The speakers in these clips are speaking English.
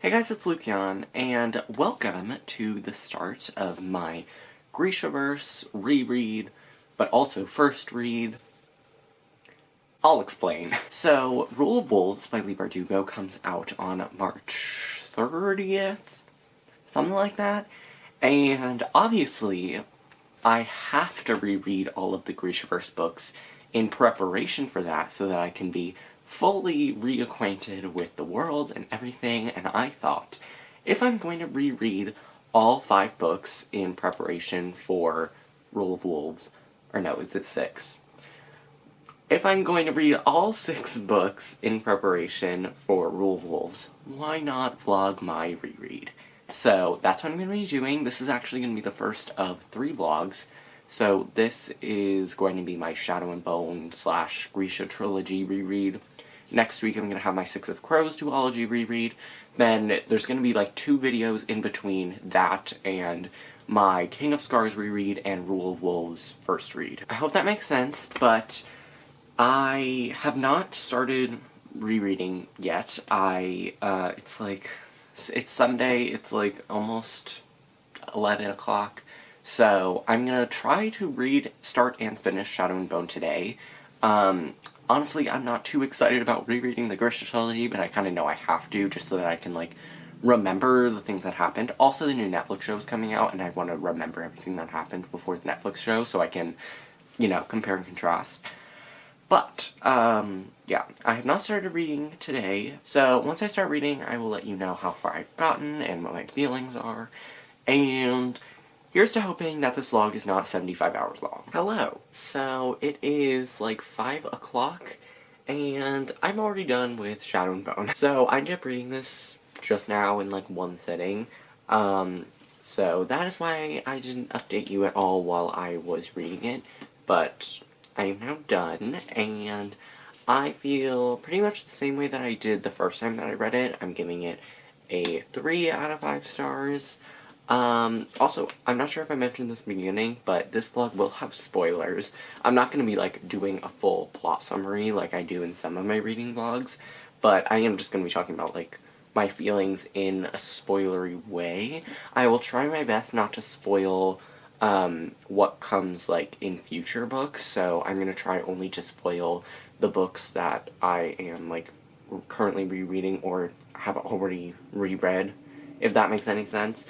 Hey guys, it's Lucian, and welcome to the start of my Grishaverse reread, but also first read. I'll explain. So, Rule of Wolves by Lee Bardugo comes out on March 30th? Something like that. And obviously, I have to reread all of the Grishaverse books in preparation for that so that I can be fully reacquainted with the world and everything, and I thought, if I'm going to reread all 5 books in preparation for Rule of Wolves, or no, is it 6? If I'm going to read all 6 books in preparation for Rule of Wolves, why not vlog my reread? So that's what I'm going to be doing. This is actually going to be the first of 3 vlogs. So this is going to be my Shadow and Bone / Grisha Trilogy reread. Next week I'm going to have my Six of Crows duology reread. Then there's going to be like 2 videos in between that and my King of Scars reread and Rule of Wolves first read. I hope that makes sense, but I have not started rereading yet. It's Sunday, it's like almost 11 o'clock. So, I'm gonna try to start and finish Shadow and Bone today. Honestly, I'm not too excited about rereading the Grisha trilogy, but I kind of know I have to, just so that I can, like, remember the things that happened. Also, the new Netflix show is coming out, and I want to remember everything that happened before the Netflix show, so I can, compare and contrast. But, yeah, I have not started reading today, so once I start reading, I will let you know how far I've gotten and what my feelings are, and here's to hoping that this vlog is not 75 hours long. Hello! So, it is like 5 o'clock, and I'm already done with Shadow and Bone. So, I ended up reading this just now in like one sitting, so that is why I didn't update you at all while I was reading it, but I am now done, and I feel pretty much the same way that I did the first time that I read it. I'm giving it a 3 out of 5 stars. Also, I'm not sure if I mentioned this in the beginning, but this vlog will have spoilers. I'm not going to be, like, doing a full plot summary like I do in some of my reading vlogs, but I am just going to be talking about, like, my feelings in a spoilery way. I will try my best not to spoil, what comes, like, in future books, so I'm going to try only to spoil the books that I am, like, currently rereading or have already reread, if that makes any sense.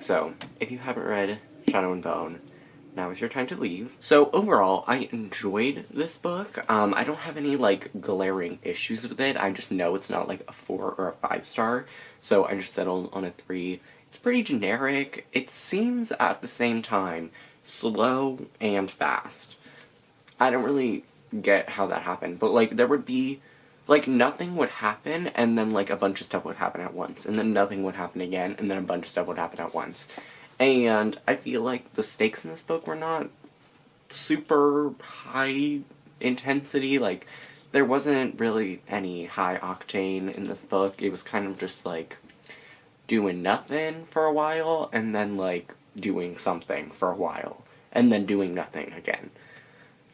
So, if you haven't read Shadow and Bone, now is your time to leave. So, overall, I enjoyed this book. I don't have any, like, glaring issues with it. I just know it's not, like, a 4 or a 5 star, so I just settled on a 3. It's pretty generic. It seems, at the same time, slow and fast. I don't really get how that happened, but, like, there would be, like, nothing would happen, and then, like, a bunch of stuff would happen at once, and then nothing would happen again, and then a bunch of stuff would happen at once. And I feel like the stakes in this book were not super high intensity, like, there wasn't really any high octane in this book. It was kind of just, like, doing nothing for a while, and then, like, doing something for a while, and then doing nothing again.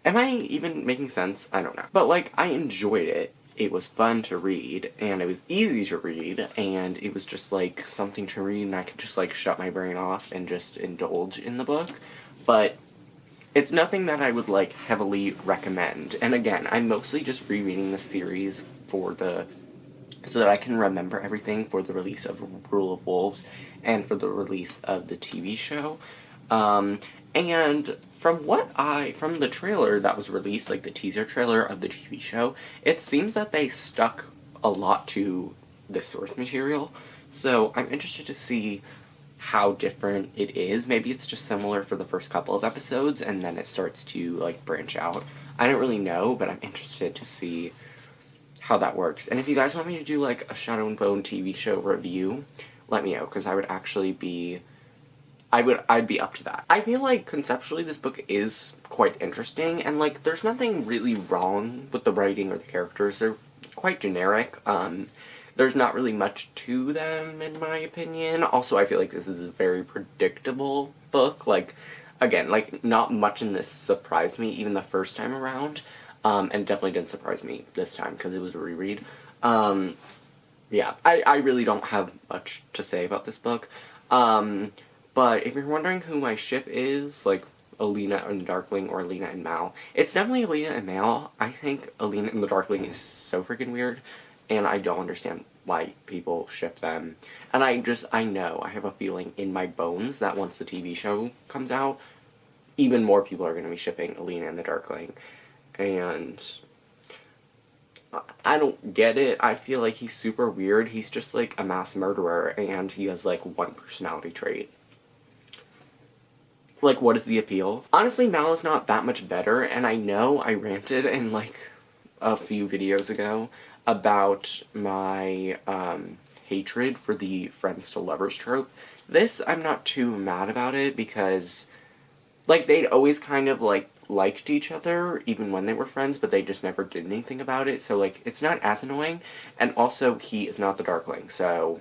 Am I even making sense? I don't know. But, like, I enjoyed it. It was fun to read, and it was easy to read, and it was just, like, something to read, and I could just, like, shut my brain off and just indulge in the book. But it's nothing that I would, like, heavily recommend. And again, I'm mostly just rereading the series so that I can remember everything for the release of Rule of Wolves and for the release of the TV show. And from the trailer that was released, like the teaser trailer of the TV show, it seems that they stuck a lot to the source material. So I'm interested to see how different it is. Maybe it's just similar for the first couple of episodes, and then it starts to, like, branch out. I don't really know, but I'm interested to see how that works. And if you guys want me to do, like, a Shadow and Bone TV show review, let me know, because I would actually be... I'd be up to that. I feel like conceptually this book is quite interesting, and, like, there's nothing really wrong with the writing or the characters. They're quite generic. There's not really much to them, in my opinion. Also, I feel like this is a very predictable book. Like, again, like, not much in this surprised me, even the first time around. And it definitely didn't surprise me this time, because it was a reread. yeah, I really don't have much to say about this book. But if you're wondering who my ship is, like, Alina and the Darkling or Alina and Mal, it's definitely Alina and Mal. I think Alina and the Darkling is so freaking weird, and I don't understand why people ship them. And I know, I have a feeling in my bones that once the TV show comes out, even more people are going to be shipping Alina and the Darkling. And I don't get it. I feel like he's super weird. He's just like a mass murderer, and he has like one personality trait. Like, what is the appeal? Honestly, Mal is not that much better, and I know I ranted in like a few videos ago about my hatred for the friends to lovers trope. This, I'm not too mad about it because, like, they'd always kind of like liked each other even when they were friends, but they just never did anything about it, so like it's not as annoying. And also, he is not the Darkling, so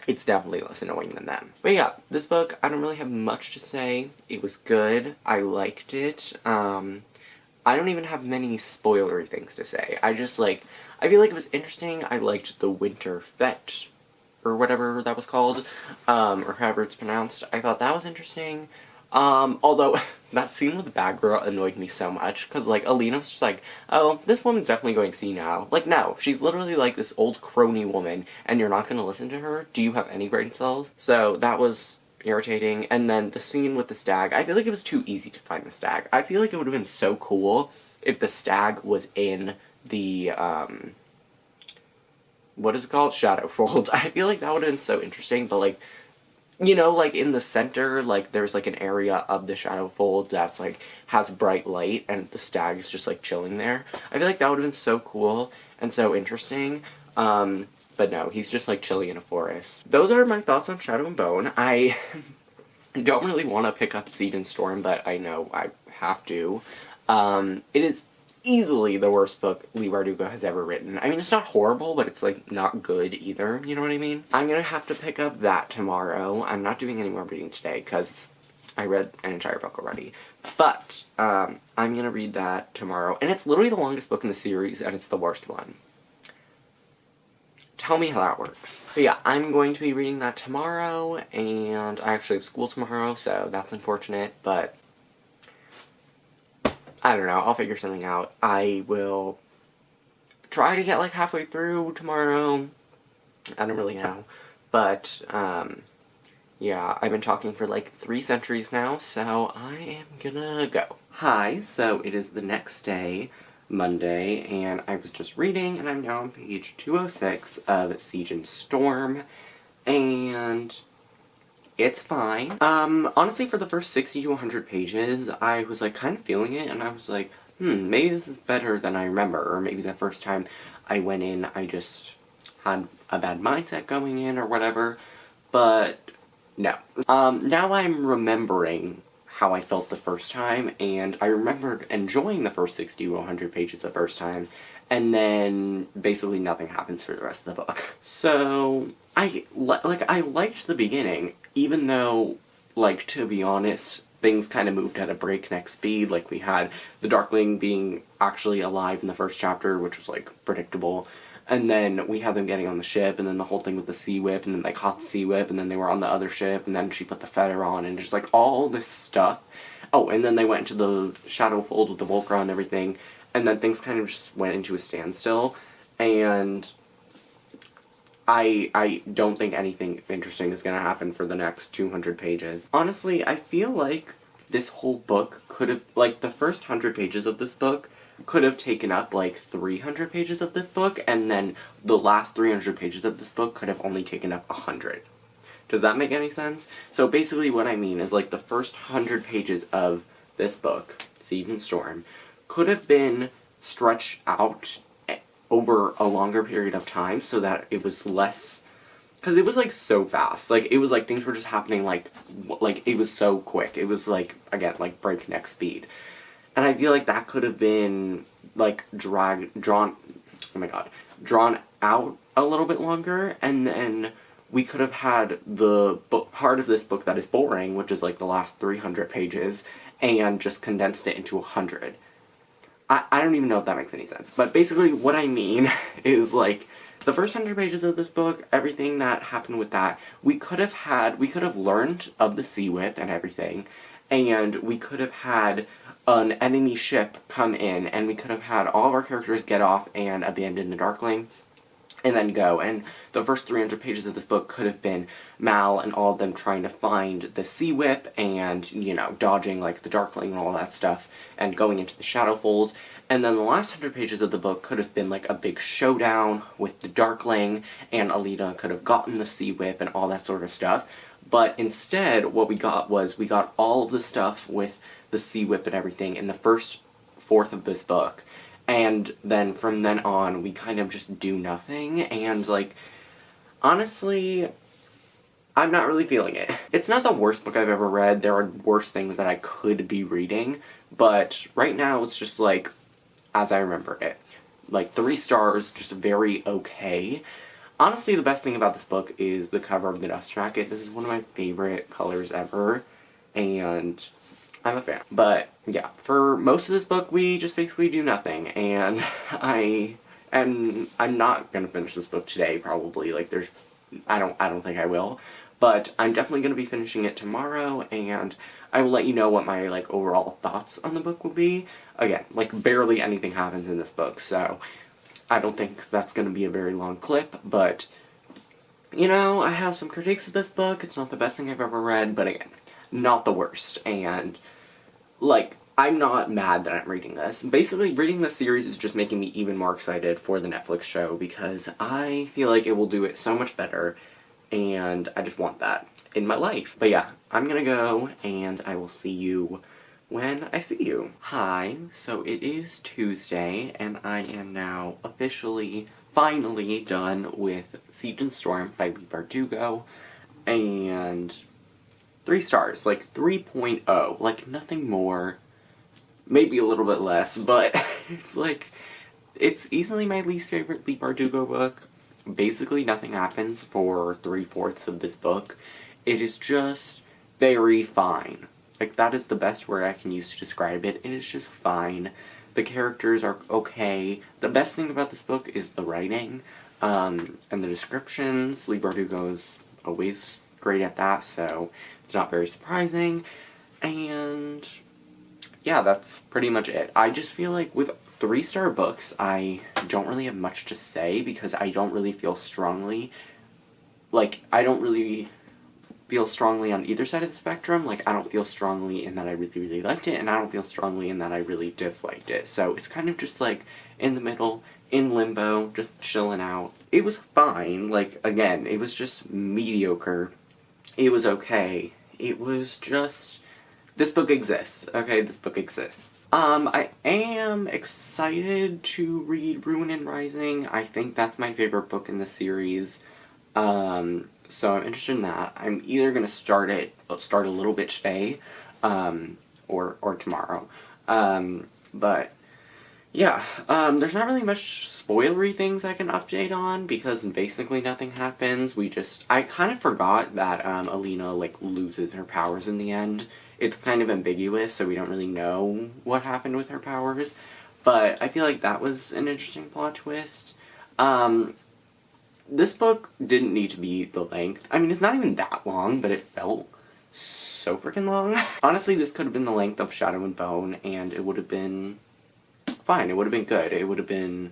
it's definitely less annoying than them. But yeah, this book, I don't really have much to say. It was good. I liked it. I don't even have many spoilery things to say. I just like, I feel like it was interesting. I liked the Winter Fete, or whatever that was called, or however it's pronounced. I thought that was interesting. Although, that scene with the bad girl annoyed me so much, because, like, Alina was just like, oh, this woman's definitely going senile. Like, no, she's literally, like, this old crony woman, and you're not gonna listen to her? Do you have any brain cells? So, that was irritating. And then the scene with the stag, I feel like it was too easy to find the stag. I feel like it would have been so cool if the stag was in the, what is it called? Shadowfold. I feel like that would have been so interesting, but, like, you know, like, in the center, like, there's, like, an area of the Shadowfold that's, like, has bright light, and the stag's just, like, chilling there. I feel like that would have been so cool and so interesting, but no, he's just, like, chilling in a forest. Those are my thoughts on Shadow and Bone. I don't really want to pick up Seed and Storm, but I know I have to. It is easily the worst book Leigh Bardugo has ever written. I mean, it's not horrible, but it's, like, not good either, you know what I mean? I'm gonna have to pick up that tomorrow. I'm not doing any more reading today, because I read an entire book already. But, I'm gonna read that tomorrow, and it's literally the longest book in the series, and it's the worst one. Tell me how that works. But yeah, I'm going to be reading that tomorrow, and I actually have school tomorrow, so that's unfortunate, but I don't know, I'll figure something out. I will try to get, like, halfway through tomorrow. I don't really know. But, yeah, I've been talking for, like, 3 centuries now, so I am gonna go. Hi, so it is the next day, Monday, and I was just reading, and I'm now on page 206 of Siege and Storm, and it's fine. Honestly, for the first 60 to 100 pages, I was, like, kind of feeling it, and I was like, maybe this is better than I remember, or maybe the first time I went in, I just had a bad mindset going in, or whatever, but no. Now I'm remembering how I felt the first time, and I remembered enjoying the first 60 to 100 pages the first time, and then basically nothing happens for the rest of the book. So, I liked the beginning, even though, like, to be honest, things kind of moved at a breakneck speed. Like, we had the Darkling being actually alive in the first chapter, which was, like, predictable. And then we had them getting on the ship, and then the whole thing with the Sea Whip, and then they caught the Sea Whip, and then they were on the other ship, and then she put the feather on, and just, like, all this stuff. Oh, and then they went into the Shadowfold with the Volcra and everything, and then things kind of just went into a standstill, and I don't think anything interesting is going to happen for the next 200 pages. Honestly, I feel like this whole book could have, like, the first 100 pages of this book could have taken up, like, 300 pages of this book, and then the last 300 pages of this book could have only taken up 100. Does that make any sense? So basically what I mean is, like, the first 100 pages of this book, Siege and Storm, could have been stretched out over a longer period of time so that it was less, because it was, like, so fast. Like, it was, like, things were just happening, like, it was so quick. It was, like, again, like, breakneck speed. And I feel like that could have been, like, drawn out a little bit longer, and then we could have had the part of this book that is boring, which is, like, the last 300 pages, and just condensed it into 100. I don't even know if that makes any sense. But basically what I mean is, like, The first 100 pages of this book, everything that happened with that, we could have learned of the Sea Whip and everything, and we could have had an enemy ship come in, and we could have had all of our characters get off and abandon the Darkling, and then go. And the first 300 pages of this book could have been Mal and all of them trying to find the Sea Whip and, you know, dodging, like, the Darkling and all that stuff, and going into the Shadowfolds. And then the last 100 pages of the book could have been, like, a big showdown with the Darkling, and Alina could have gotten the Sea Whip and all that sort of stuff. But instead, what we got was, we got all of the stuff with the Sea Whip and everything in the first fourth of this book. And then from then on, we kind of just do nothing, and, like, honestly, I'm not really feeling it. It's not the worst book I've ever read. There are worse things that I could be reading, but right now it's just, like, as I remember it. Like, 3 stars, just very okay. Honestly, the best thing about this book is the cover of the dust jacket. This is one of my favorite colors ever, and I'm a fan. But, yeah, for most of this book, we just basically do nothing, and I'm not gonna finish this book today, probably. Like, I don't think I will, but I'm definitely gonna be finishing it tomorrow, and I will let you know what my, like, overall thoughts on the book will be. Again, like, barely anything happens in this book, so I don't think that's gonna be a very long clip, but, you know, I have some critiques of this book. It's not the best thing I've ever read, but again, not the worst, and, like, I'm not mad that I'm reading this. Basically, reading this series is just making me even more excited for the Netflix show, because I feel like it will do it so much better, and I just want that in my life. But yeah, I'm gonna go, and I will see you when I see you. Hi, so it is Tuesday, and I am now officially, finally done with Siege and Storm by Leigh Bardugo, and 3 stars, like 3.0, like nothing more, maybe a little bit less, but it's like, it's easily my least favorite Leigh Bardugo book. Basically nothing happens for 3/4 of this book. It is just very fine. Like, that is the best word I can use to describe it. It is just fine. The characters are okay. The best thing about this book is the writing, and the descriptions. Leigh Bardugo is always great at that, so it's not very surprising. And yeah, that's pretty much it. I just feel like with 3-star books, I don't really have much to say, because I don't really feel strongly, like, I don't really feel strongly on either side of the spectrum. Like, I don't feel strongly in that I really, really liked it, and I don't feel strongly in that I really disliked it. So it's kind of just, like, in the middle, in limbo, just chilling out. It was fine. Like, again, it was just mediocre. It was okay. It was just, this book exists. Okay, this book exists. I am excited to read Ruin and Rising. I think that's my favorite book in the series. So I'm interested in that. I'm either gonna start a little bit today, or tomorrow. But yeah, there's not really much spoilery things I can update on, because basically nothing happens. I kind of forgot that, Alina, like, loses her powers in the end. It's kind of ambiguous, so we don't really know what happened with her powers, but I feel like that was an interesting plot twist. This book didn't need to be the length. I mean, it's not even that long, but it felt so freaking long. Honestly, this could have been the length of Shadow and Bone, and it would have been fine. It would have been good. It would have been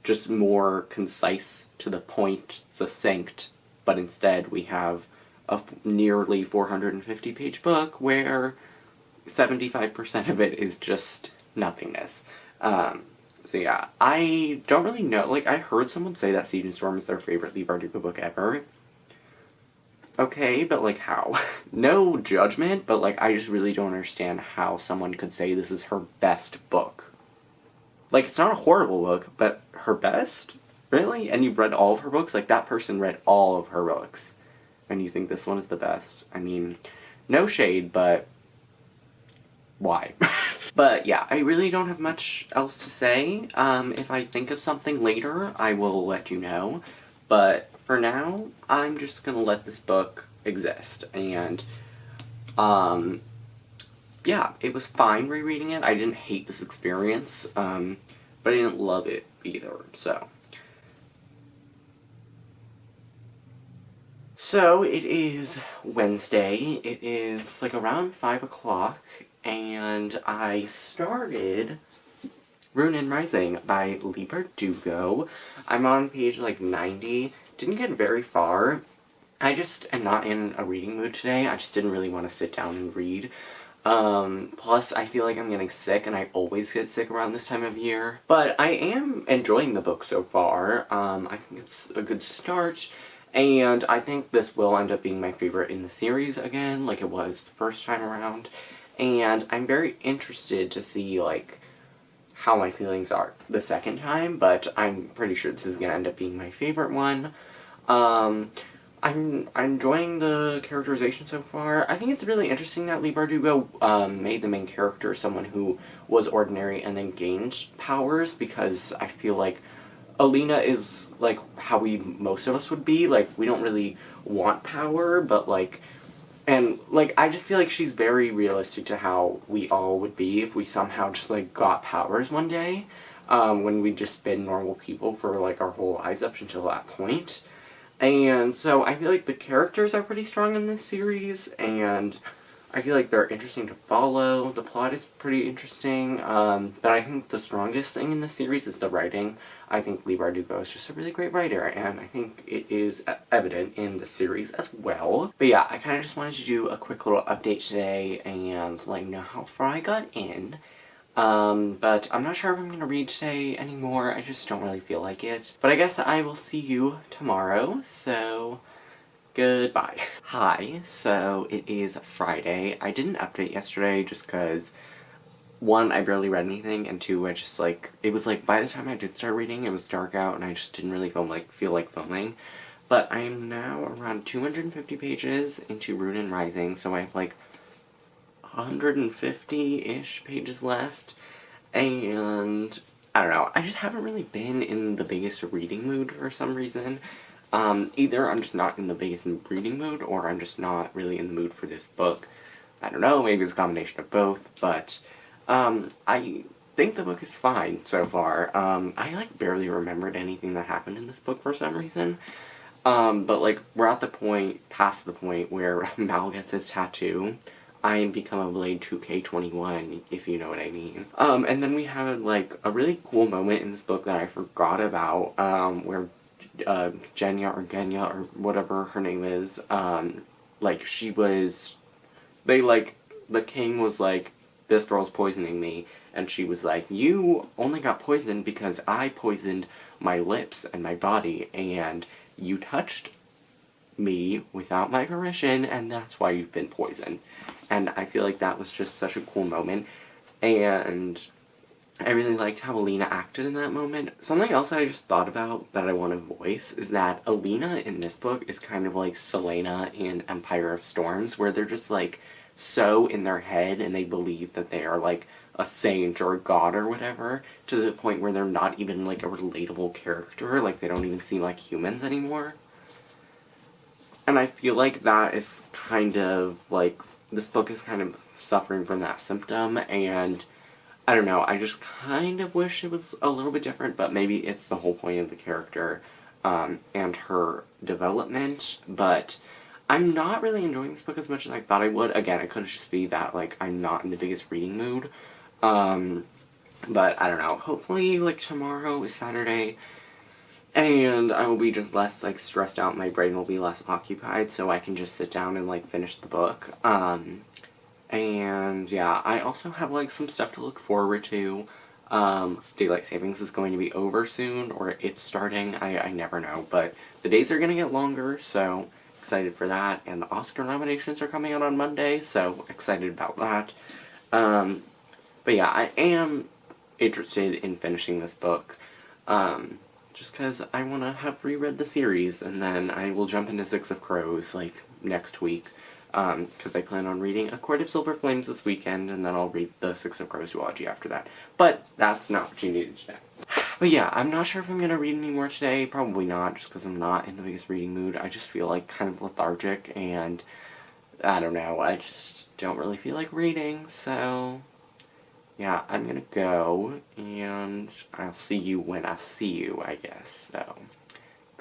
just more concise, to the point, succinct, but instead we have a nearly 450-page book where 75% of it is just nothingness. So yeah, I don't really know. Like, I heard someone say that Siege and Storm is their favorite Leigh Bardugo book ever. Okay, but, like, how? No judgment, but, like, I just really don't understand how someone could say this is her best book. Like, it's not a horrible book, but her best? Really? And you've read all of her books? Like, that person read all of her books, and you think this one is the best? I mean, no shade, but why? But yeah, I really don't have much else to say. If I think of something later, I will let you know. But for now, I'm just gonna let this book exist. And, yeah, it was fine rereading it. I didn't hate this experience, but I didn't love it either, so. So it is Wednesday. It is like around 5 o'clock, and I started Ruin Rising by Lee Bardugo. I'm on page like 90. Didn't get very far. I just am not in a reading mood today. I just didn't really want to sit down and read. Plus I feel like I'm getting sick, and I always get sick around this time of year. But I am enjoying the book so far. I think it's a good start. And I think this will end up being my favorite in the series again, like it was the first time around. And I'm very interested to see, like, how my feelings are the second time, but I'm pretty sure this is gonna end up being my favorite one. I'm enjoying the characterization so far. I think it's really interesting that Lee Bardugo made the main character someone who was ordinary and then gained powers, because I feel like Alina is, like, how most of us would be. Like, we don't really want power, but, like, and, like, I just feel like she's very realistic to how we all would be if we somehow just, like, got powers one day, when we'd just been normal people for, like, our whole lives up until that point. And so I feel like the characters are pretty strong in this series, and I feel like they're interesting to follow. The plot is pretty interesting, but I think the strongest thing in the series is the writing. I think Lee Bardugo is just a really great writer, and I think it is evident in the series as well. But yeah, I kind of just wanted to do a quick little update today and let you know how far I got in. But I'm not sure if I'm going to read today anymore. I just don't really feel like it. But I guess I will see you tomorrow, so goodbye. Hi, so it is Friday. I didn't update yesterday just because, one, I barely read anything, and two, I just, like, it was, like, by the time I did start reading, it was dark out, and I just didn't really feel like filming. But I am now around 250 pages into Ruin Rising, so I have, like, 150-ish pages left, and I don't know, I just haven't really been in the biggest reading mood for some reason. Either I'm just not in the biggest reading mood, or I'm just not really in the mood for this book. I don't know, maybe it's a combination of both, but I think the book is fine so far. I, like, barely remembered anything that happened in this book for some reason. But, like, we're at the point, past the point, where Mal gets his tattoo. I become a Blade 2K21, if you know what I mean. And then we had, like, a really cool moment in this book that I forgot about, where Genya or whatever her name is, like, the king was like, this girl's poisoning me, and she was like, you only got poisoned because I poisoned my lips and my body, and you touched me without my permission, and that's why you've been poisoned. And I feel like that was just such a cool moment, and I really liked how Alina acted in that moment. Something else that I just thought about that I want to voice is that Alina in this book is kind of like Selena in Empire of Storms, where they're just, like, so in their head and they believe that they are, like, a saint or a god or whatever, to the point where they're not even, like, a relatable character. Like, they don't even seem like humans anymore. And I feel like that is kind of, like, this book is kind of suffering from that symptom, and I don't know, I just kind of wish it was a little bit different, but maybe it's the whole point of the character, and her development, but I'm not really enjoying this book as much as I thought I would. Again, it could just be that, like, I'm not in the biggest reading mood, but I don't know, hopefully, like, tomorrow is Saturday, and I will be just less, like, stressed out, my brain will be less occupied, so I can just sit down and, like, finish the book. And yeah, I also have, like, some stuff to look forward to. Daylight savings is going to be over soon, or it's starting, I never know, but the days are gonna get longer, so excited for that, and the Oscar nominations are coming out on Monday, so excited about that. But yeah, I am interested in finishing this book, just because I want to have reread the series, and then I will jump into Six of Crows, like, next week, because I plan on reading A Court of Silver Flames this weekend, and then I'll read the Six of Crows duology after that. But that's not what you needed to know. But yeah, I'm not sure if I'm going to read any more today, probably not, just because I'm not in the biggest reading mood. I just feel, like, kind of lethargic, and I don't know, I just don't really feel like reading, so yeah, I'm gonna go, and I'll see you when I see you, I guess, so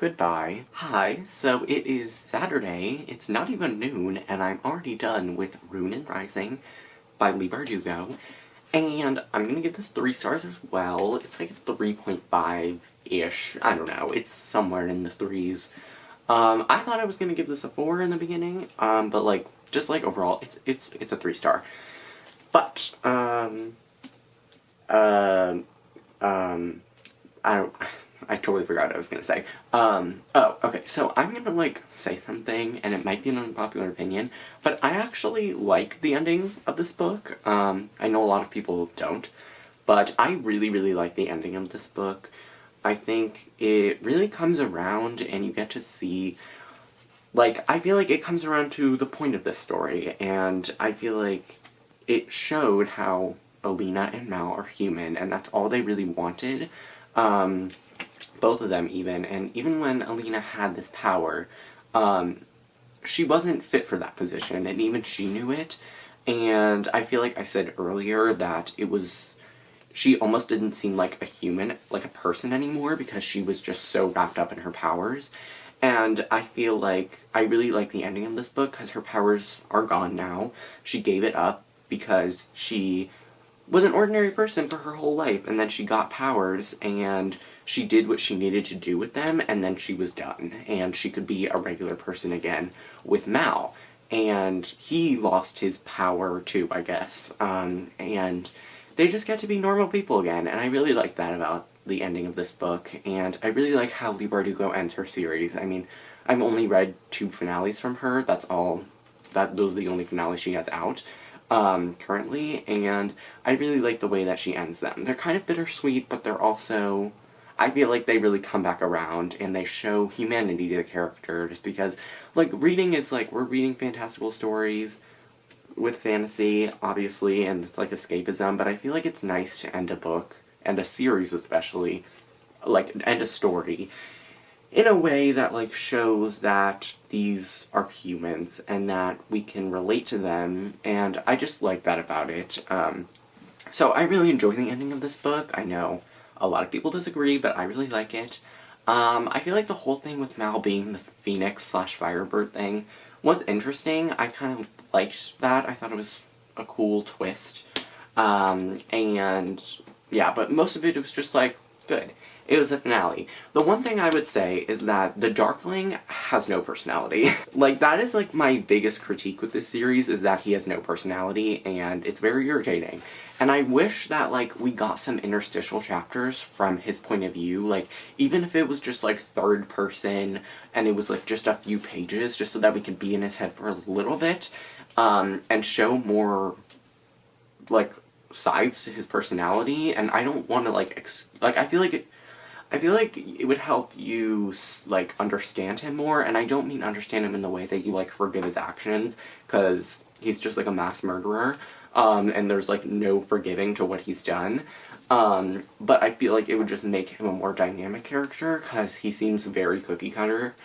Goodbye. Hi, so it is Saturday, it's not even noon, and I'm already done with Rune and Rising by Lee Bardugo. And I'm gonna give this 3 stars as well. It's like a 3.5-ish. I don't know. It's somewhere in the 3s. I thought I was gonna give this a 4 in the beginning, but like, just like overall, it's a 3-star. But, I totally forgot what I was gonna say. Oh, okay, so I'm gonna, like, say something, and it might be an unpopular opinion, but I actually like the ending of this book. I know a lot of people don't, but I really, really like the ending of this book. I think it really comes around, and you get to see, like, I feel like it comes around to the point of this story, and I feel like it showed how Alina and Mal are human, and that's all they really wanted. Both of them even, and even when Alina had this power, she wasn't fit for that position, and even she knew it, and I feel like I said earlier that she almost didn't seem like a human, like a person anymore, because she was just so wrapped up in her powers, and I feel like I really like the ending of this book, because her powers are gone now. She gave it up because she was an ordinary person for her whole life, and then she got powers, and she did what she needed to do with them, and then she was done, and she could be a regular person again with Mal. And he lost his power too, I guess, and they just get to be normal people again, and I really like that about the ending of this book, and I really like how Lee Bardugo ends her series. I mean, I've only read 2 finales from her, those are the only finales she has out. Currently, and I really like the way that she ends them. They're kind of bittersweet, but they're also, I feel like they really come back around, and they show humanity to the character, just because, like, reading is like, we're reading fantastical stories with fantasy, obviously, and it's like escapism, but I feel like it's nice to end a book, and a series especially, like, end a story, in a way that, like, shows that these are humans and that we can relate to them, and I just like that about it. So I really enjoy the ending of this book. I know a lot of people disagree, but I really like it. I feel like the whole thing with Mal being the Phoenix/Firebird thing was interesting. I kind of liked that. I thought it was a cool twist. And yeah, but most of it was just, like, good. It was a finale. The one thing I would say is that the Darkling has no personality. Like, that is, like, my biggest critique with this series, is that he has no personality, and it's very irritating. And I wish that, like, we got some interstitial chapters from his point of view, like, even if it was just, like, third person, and it was, like, just a few pages, just so that we could be in his head for a little bit, and show more, like, sides to his personality, and I don't want to, like, I feel like it would help you, like, understand him more, and I don't mean understand him in the way that you, like, forgive his actions, because he's just, like, a mass murderer, and there's, like, no forgiving to what he's done, but I feel like it would just make him a more dynamic character, because he seems very cookie-cutter,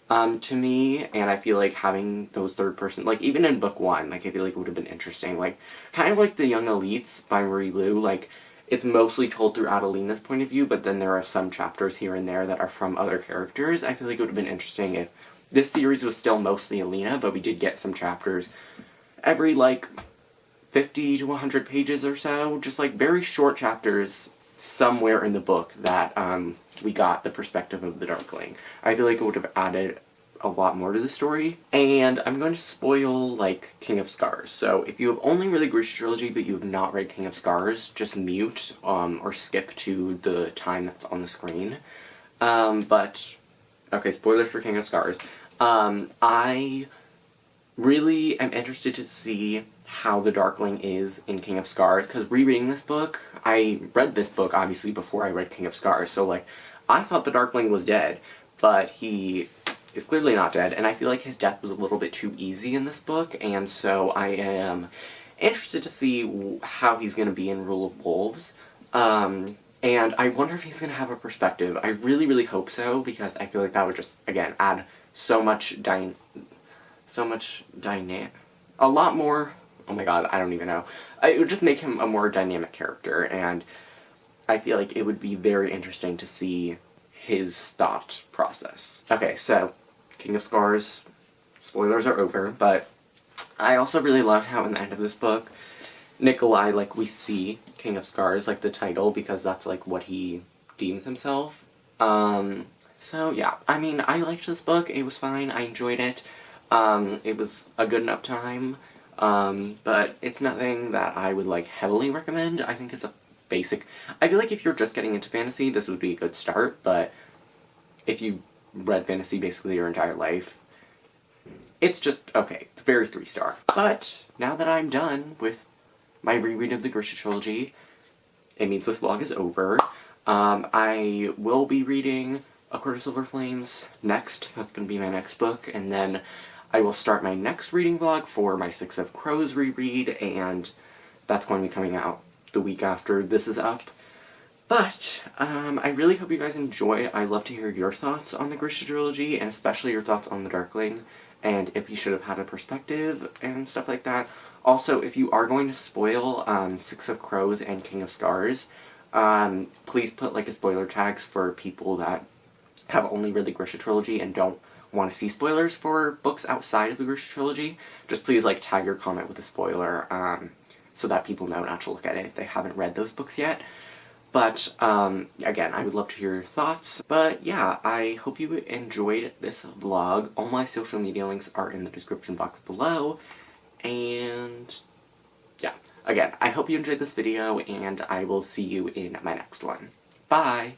to me, and I feel like having those third person, like, even in book 1, like, I feel like it would have been interesting, like, kind of like The Young Elites by Marie Lu, like, it's mostly told through Adelina's point of view, but then there are some chapters here and there that are from other characters. I feel like it would have been interesting if this series was still mostly Alina, but we did get some chapters every, like, 50 to 100 pages or so, just, like, very short chapters somewhere in the book that, we got the perspective of the Darkling. I feel like it would have added a lot more to the story, and I'm going to spoil, like, King of Scars. So if you have only read the Grisha Trilogy but you have not read King of Scars, just mute, or skip to the time that's on the screen. But, okay, spoilers for King of Scars. I really am interested to see how the Darkling is in King of Scars, because rereading this book, I read this book, obviously, before I read King of Scars, so, like, I thought the Darkling was dead, but he is clearly not dead, and I feel like his death was a little bit too easy in this book, and so I am interested to see how he's going to be in Rule of Wolves, and I wonder if he's going to have a perspective. I really, really hope so, because I feel like that would just, again, add so much a lot more, oh my god, I don't even know. It would just make him a more dynamic character, and I feel like it would be very interesting to see his thought process. Okay, so King of Scars, spoilers are over, but I also really loved how in the end of this book, Nikolai, like, we see King of Scars, like, the title, because that's, like, what he deems himself. So, yeah, I mean, I liked this book. It was fine. I enjoyed it. It was a good enough time, but it's nothing that I would, like, heavily recommend. I think it's a basic... I feel like if you're just getting into fantasy, this would be a good start, but if you read fantasy basically your entire life, it's just, okay, it's very 3-star. But, now that I'm done with my reread of the Grisha Trilogy, it means this vlog is over. I will be reading A Court of Silver Flames next. That's going to be my next book, and then I will start my next reading vlog for my Six of Crows reread, and that's going to be coming out the week after this is up. But, I really hope you guys enjoy. I'd love to hear your thoughts on the Grisha Trilogy, and especially your thoughts on the Darkling, and if you should have had a perspective, and stuff like that. Also, if you are going to spoil Six of Crows and King of Scars, please put, like, a spoiler tags for people that have only read the Grisha Trilogy and don't want to see spoilers for books outside of the Grisha Trilogy. Just please, like, tag your comment with a spoiler, so that people know not to look at it if they haven't read those books yet. But, again, I would love to hear your thoughts. But, yeah, I hope you enjoyed this vlog. All my social media links are in the description box below. And, yeah, again, I hope you enjoyed this video, and I will see you in my next one. Bye!